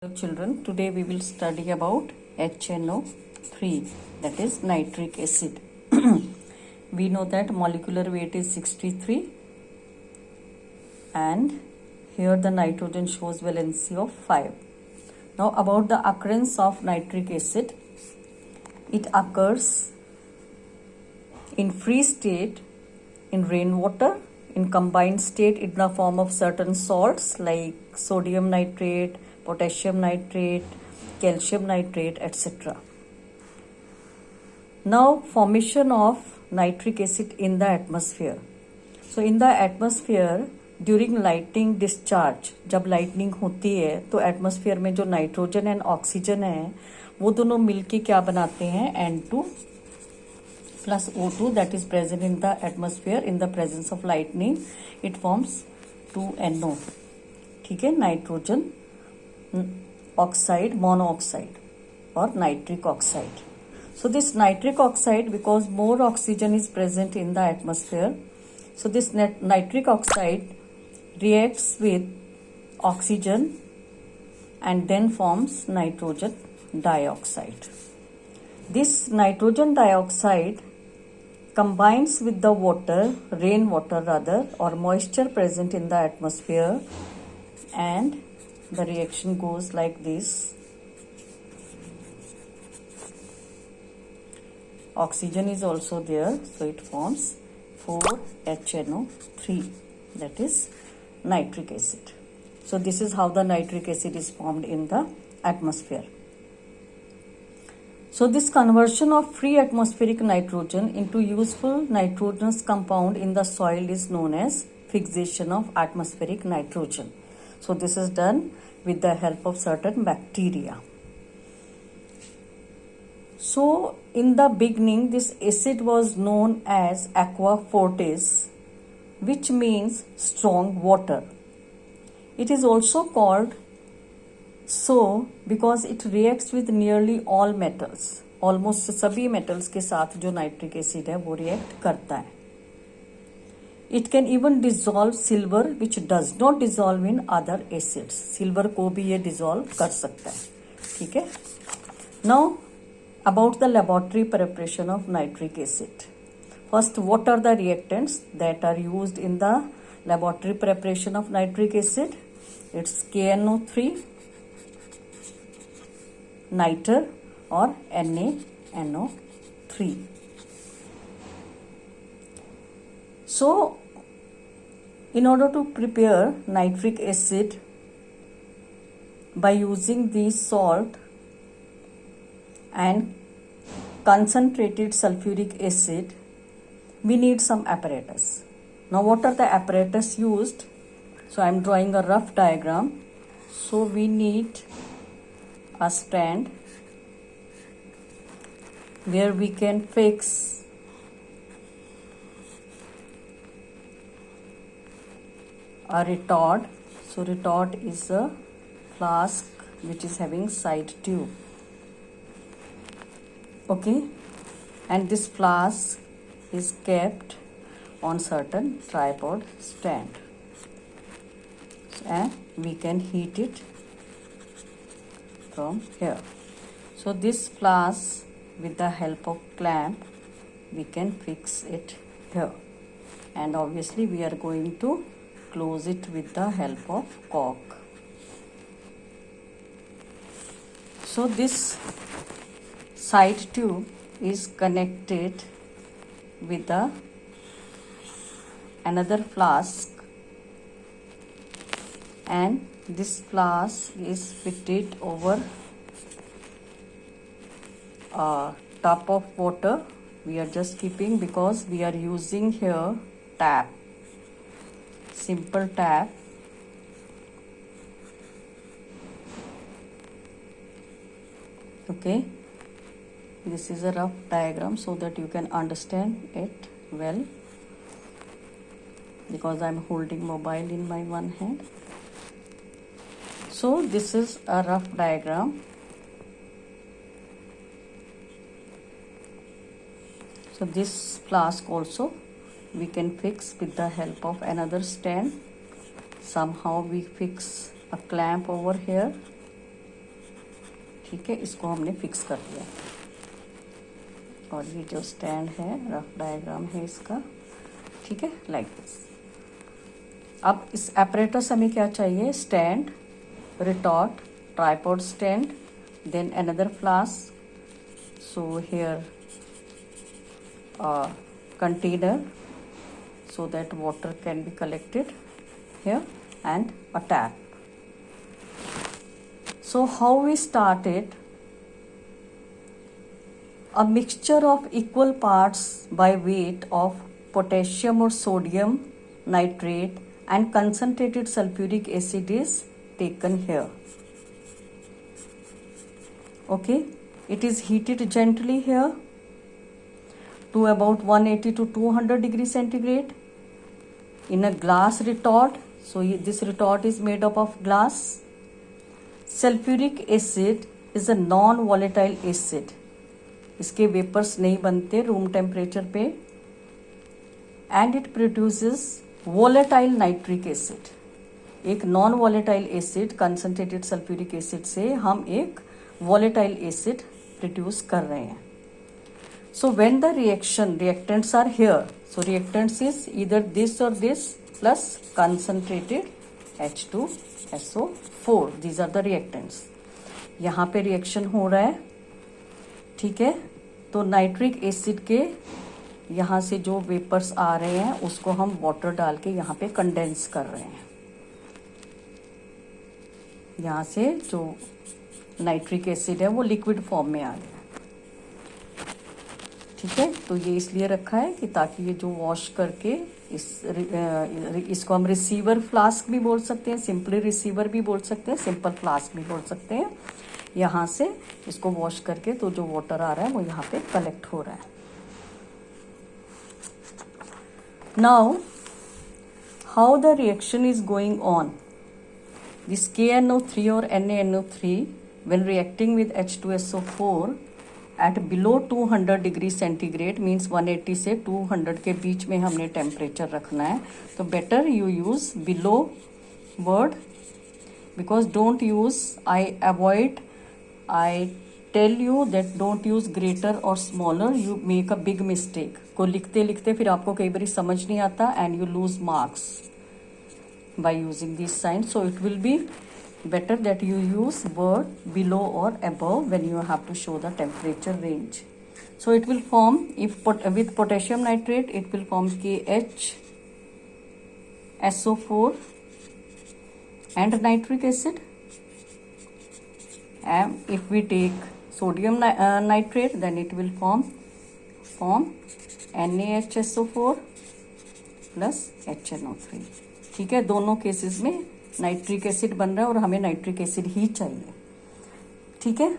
Hello children, today we will study about HNO3, that is nitric acid. We know that molecular weight is 63 and here the nitrogen shows valency of 5. Now about the occurrence of nitric acid, it occurs in free state in rainwater, in combined state in the form of certain salts like sodium nitrate, potassium nitrate, calcium nitrate, etc. Now formation of nitric acid in the atmosphere. So in the atmosphere during lightning discharge, जब lightning होती है तो atmosphere में जो nitrogen and oxygen है वो दोनों मिलके क्या बनाते हैं N2 plus O2 that is present in the atmosphere in the presence of lightning, it forms 2NO. ठीक है, nitrogen oxide, monoxide or nitric oxide. So this nitric oxide, because more oxygen is present in the atmosphere, so this nitric oxide reacts with oxygen and then forms nitrogen dioxide. This nitrogen dioxide combines with the water, rainwater rather, or moisture present in the atmosphere, and the reaction goes like this. Oxygen is also there, so it forms 4HNO3, that is nitric acid. So this is how the nitric acid is formed in the atmosphere. So this conversion of free atmospheric nitrogen into useful nitrogenous compound in the soil is known as fixation of atmospheric nitrogen. So this is done with the help of certain bacteria. So in the beginning this acid was known as aqua fortis, which means strong water. It is also called so because it reacts with nearly all metals. Almost सभी metals के साथ जो nitric acid है वो react करता है. It can even dissolve silver, which does not dissolve in other acids. Silver को भी ये dissolve कर सकता है. ठीक है? Now about the laboratory preparation of nitric acid. First, what are the reactants that are used in the laboratory preparation of nitric acid? It's KNO3, niter or NaNO3. So in order to prepare nitric acid by using this salt and concentrated sulfuric acid, we need some apparatus. Now what are the apparatus used? So I am drawing a rough diagram. So we need a stand where we can fix a retort. So retort is a flask which is having side tube. Okay, and this flask is kept on certain tripod stand, and we can heat it from here. So this flask, with the help of clamp, we can fix it here, and obviously we are going to close it with the help of cork. So this side tube is connected with another flask, and this flask is fitted over a tub of water. We are just keeping because we are using here tap, simple tap. Okay, this is a rough diagram so that you can understand it well, because I am holding mobile in my one hand. So this is a rough diagram. So this flask also we can fix with the help of another stand. Somehow we fix a clamp over here ठीक है, इसको हमने fix कर दिया। और ये जो stand है, रफ डायग्राम है इसका, ठीक है, लाइक दिस। अब इस apparatus हमें क्या चाहिए? Stand, retort, tripod stand, then another flask. So here a container so that water can be collected here, and a tap. So how we start it? A mixture of equal parts by weight of potassium or sodium nitrate and concentrated sulfuric acid is taken here. Okay, it is heated gently here to about 180 to 200 degrees centigrade in a glass retort. So this retort is made up of glass. Sulfuric acid is a non-volatile acid. इसके vapours नहीं बनते room temperature पे, and it produces volatile nitric acid. एक non volatile acid concentrated sulphuric acid से हम एक वोलेटाइल एसिड प्रोड्यूस कर रहे हैं। So when the reactants are here, so reactants is either this और this plus concentrated H2SO4, these are the reactants. यहाँ पे रिएक्शन हो रहा है, ठीक है। तो नाइट्रिक एसिड के यहाँ से जो वेपर्स आ रहे हैं उसको हम वाटर डाल के यहाँ पे कंडेंस कर रहे हैं। यहाँ से जो नाइट्रिक एसिड है वो लिक्विड फॉर्म में आ गया, ठीक है। तो ये इसलिए रखा है कि ताकि ये जो वॉश करके इसको हम रिसीवर फ्लास्क भी बोल सकते हैं, सिंपली रिसीवर भी बोल सकते हैं, सिंपल फ्लास्क भी बोल सकते हैं। यहाँ से इसको वॉश करके तो जो वाटर आ रहा है वो यहाँ पे कलेक्ट हो रहा है। Now how the reaction is going on? This KNO3 और NaNO3 when reacting with H2SO4 at below 200 degree centigrade, means 180 से 200 के बीच में हमने टेम्परेचर रखना है। तो better you use below word, because don't use, I tell you that don't use greater or smaller, you make a big mistake. को लिखते लिखते फिर आपको कई बार समझ नहीं आता and you lose marks by using these signs. So it will be better that you use word below or above when you have to show the temperature range. So it will form, with potassium nitrate, it will form KHSO4 and nitric acid. And if we take sodium nitrate, then it will form NaHSO4 plus HNO3, ठीक है। दोनों cases में nitric acid बन रहा है और हमें nitric acid ही चाहिए, ठीक है।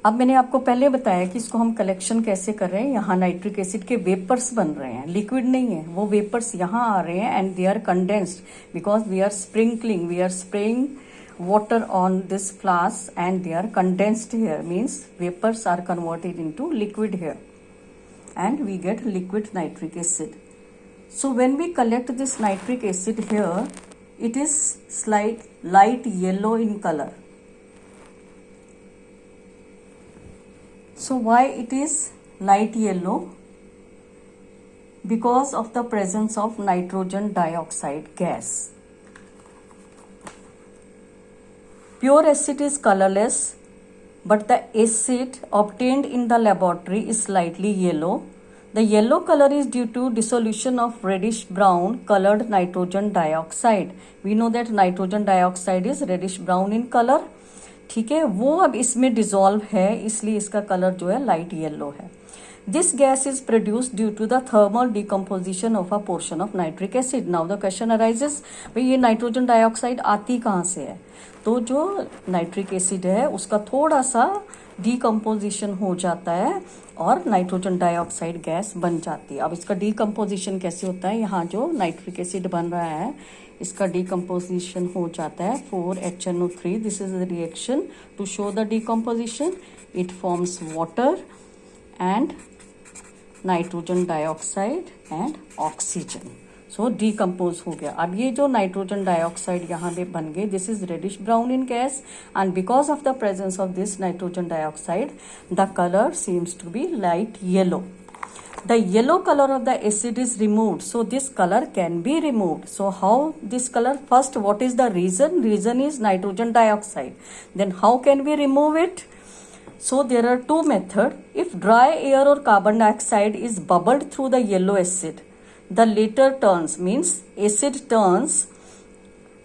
अब मैंने आपको पहले बताया कि इसको हम कलेक्शन कैसे कर रहे हैं। यहाँ नाइट्रिक एसिड के वेपर्स बन रहे हैं, लिक्विड नहीं है, वो वेपर्स यहाँ आ रहे हैं and they are condensed because we are spraying water on this flask and they are condensed here, means vapors are converted into liquid here and we get liquid nitric acid. So when we collect this nitric acid here, it is light yellow in color. So why it is light yellow? Because of the presence of nitrogen dioxide gas. Pure acid is colorless, but the acid obtained in the laboratory is slightly yellow. The yellow color is due to dissolution of reddish brown colored nitrogen dioxide. We know that nitrogen dioxide is reddish brown in color, ठीक है। वो अब इसमें dissolve है, इसलिए इसका colour जो है लाइट येलो है। This gas is produced due to the thermal decomposition of a portion of nitric acid. Now the question arises, भाई ये नाइट्रोजन डाइऑक्साइड आती कहाँ से है? तो जो नाइट्रिक एसिड है उसका थोड़ा सा डीकम्पोजिशन हो जाता है और नाइट्रोजन डाइऑक्साइड गैस बन जाती है। अब इसका डीकम्पोजिशन कैसे होता है? यहाँ जो नाइट्रिक एसिड बन रहा है इसका डीकम्पोजिशन हो जाता है 4HNO3. This is the reaction to show the decomposition. It forms water and nitrogen dioxide and oxygen. सो डीकम्पोज हो गया। अब ये जो नाइट्रोजन डाइऑक्साइड यहाँ पे बन गए, this is reddish brown in gas and because of the presence of this nitrogen dioxide the colour seems to be light yellow. The yellow color of the acid is removed, so this color can be removed. So how this color? First, what is the reason? Reason is nitrogen dioxide. Then how can we remove it? So there are two methods. If dry air or carbon dioxide is bubbled through the yellow acid, the later turns, means acid turns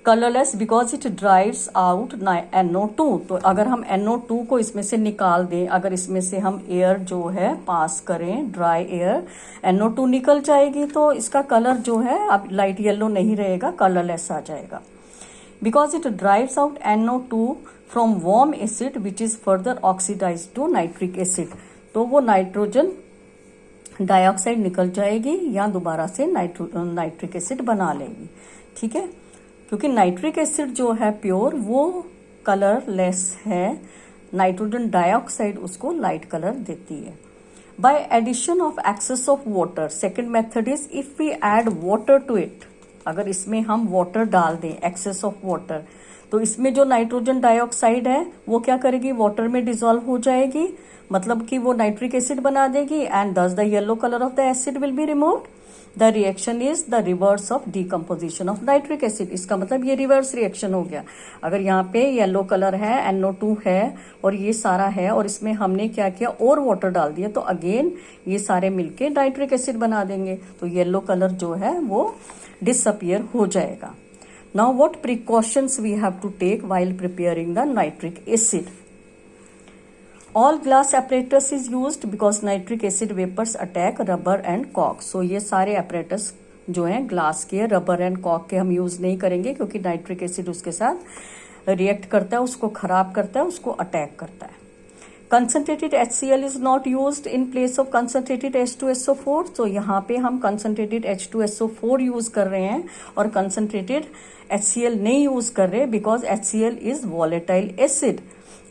colourless because it drives out NO2. तो अगर हम NO2 को इसमें से निकाल दें, अगर इसमें से हम एयर जो है पास करें, ड्राई एयर, NO2 निकल जाएगी, तो इसका कलर जो है अब लाइट येलो नहीं रहेगा, कलरलेस आ जाएगा. Because it drives out NO2 from warm acid which is further oxidise to nitric acid. तो वो नाइट्रोजन डाइऑक्साइड निकल जाएगी या दोबारा से नाइट्रिक एसिड बना लेगी. ठीक है, क्योंकि नाइट्रिक एसिड जो है प्योर वो कलरलेस है, नाइट्रोजन डाइऑक्साइड उसको लाइट कलर देती है. By addition of excess of water, second method is if we add water to it. अगर इसमें हम वाटर डाल दें, एक्सेस ऑफ वाटर, तो इसमें जो नाइट्रोजन डाइऑक्साइड है वो क्या करेगी, वाटर में डिसॉल्व हो जाएगी, मतलब कि वो नाइट्रिक एसिड बना देगी एंड दस the yellow colour of the acid will be removed. The reaction is the reverse of decomposition of nitric acid. इसका मतलब ये रिवर्स रिएक्शन हो गया. अगर यहाँ पे येलो कलर है, NO2 है और ये सारा है और इसमें हमने क्या किया और वाटर डाल दिया, तो अगेन ये सारे मिलके नाइट्रिक एसिड बना देंगे, तो येलो कलर जो है वो डिसअपियर हो जाएगा. Now what precautions we have to take while preparing the nitric acid. All glass apparatus is used because nitric acid vapors attack rubber and cork. So ये सारे apparatus जो हैं ग्लास के, रबर एंड कॉक के हम use नहीं करेंगे क्योंकि नाइट्रिक एसिड उसके साथ रिएक्ट करता है, उसको खराब करता है, उसको अटैक करता है. Concentrated HCl is not used in place of concentrated H2SO4. तो यहाँ पे हम कंसनट्रेटेड H2SO4 यूज कर रहे हैं और कंसनट्रेटेड HCl नहीं यूज कर रहे because HCl is volatile acid.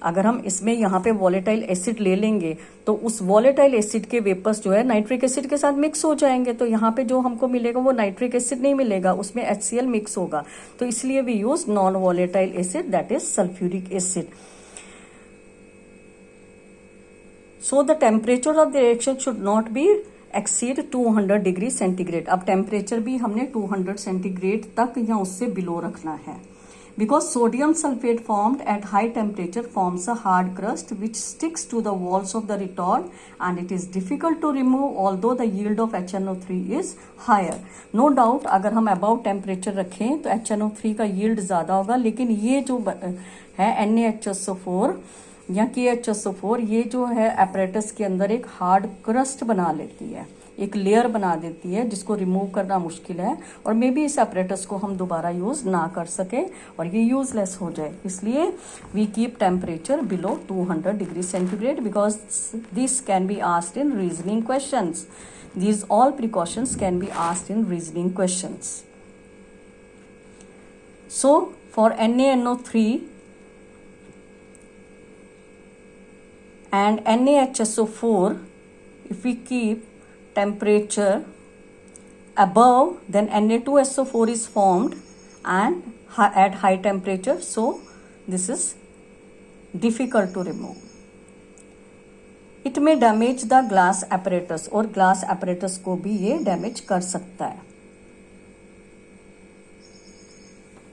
अगर हम इसमें यहाँ पे वॉलेटाइल एसिड ले लेंगे तो उस वॉलेटाइल एसिड के वेपर्स जो है नाइट्रिक एसिड के साथ मिक्स हो जाएंगे, तो यहाँ पे जो हमको मिलेगा वो नाइट्रिक एसिड नहीं मिलेगा, उसमें HCl मिक्स होगा. तो इसलिए we use non volatile acid, that is sulphuric acid. So the temperature of the reaction should not be exceed 200 degree centigrade. अब टेम्परेचर भी हमने 200 सेंटीग्रेड तक या उससे बिलो रखना है. Because sodium sulfate formed at high temperature forms a hard crust which sticks to the walls of the retort and it is difficult to remove although the yield of HNO3 is higher. No doubt अगर हम above temperature रखें तो HNO3 का yield ज़्यादा होगा, लेकिन ये जो है NaHSO4 या KHSO4 ये जो है apparatus के अंदर एक hard crust बना लेती है, एक लेयर बना देती है जिसको रिमूव करना मुश्किल है और मे बी इस अपरेटस को हम दोबारा यूज ना कर सके और ये यूजलेस हो जाए. इसलिए we keep temperature below 200 degree centigrade because this can be asked in reasoning questions. These all precautions can be asked in reasoning questions. So for NaNO3 and NaHSO4, if we keep temperature above, then Na2SO4 is formed and at high temperature, so this is difficult to remove. It may damage the glass apparatus और glass apparatus को भी ये damage कर सकता है.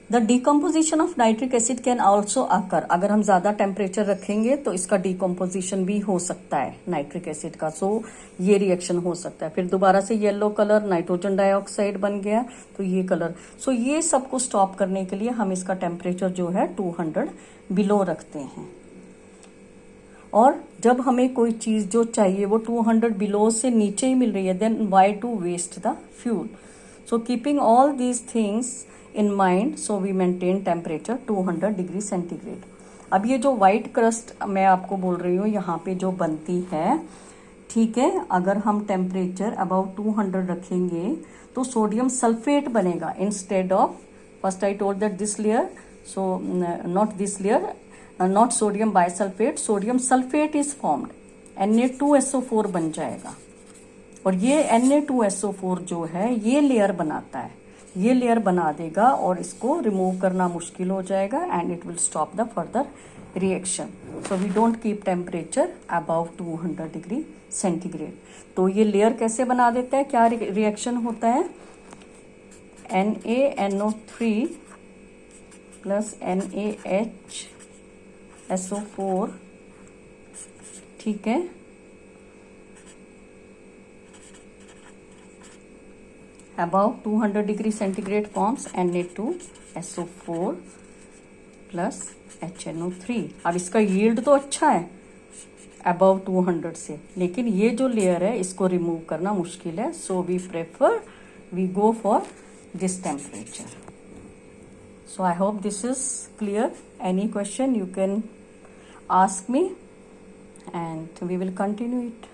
The decomposition of nitric acid can also occur. अगर हम ज़्यादा टेम्परेचर रखेंगे तो इसका डिकम्पोजिशन भी हो सकता है नाइट्रिक एसिड का. सो ये रिएक्शन हो सकता है. फिर दोबारा से येलो कलर नाइट्रोजन डाइऑक्साइड बन गया तो ये कलर. सो ये सब को स्टॉप करने के लिए हम इसका टेम्परेचर जो है 200 बिलो रखते हैं. और जब हमें कोई चीज़ जो चाहिए वो 200 बिलो से नीचे ही मिल रही है, then why to waste the fuel. So keeping all these things in mind, so we maintain temperature 200 degree centigrade. अब ये जो व्हाइट क्रस्ट मैं आपको बोल रही हूँ यहाँ पे जो बनती है, ठीक है, अगर हम टेम्परेचर अबाउट 200 रखेंगे तो सोडियम सल्फेट बनेगा instead of, first I told that this layer, so not this layer, not sodium bisulphate, sodium sulphate is formed, Na2SO4 बन जाएगा. और ये Na2SO4 जो है ये लेयर बनाता है, ये लेयर बना देगा और इसको रिमूव करना मुश्किल हो जाएगा and it will stop the further reaction. So we don't keep temperature above 200 degree centigrade. तो ये लेयर कैसे बना देता है, क्या रिएक्शन होता है, NaNO3 प्लस NaHSO4, ठीक है, above 200 degree centigrade forms Na2SO4 plus HNO3. अब इसका यील्ड तो अच्छा है above 200 से, लेकिन ये जो लेयर है इसको रिमूव करना मुश्किल है. So we go for this temperature. So I hope this is clear. Any question you can ask me and we will continue it.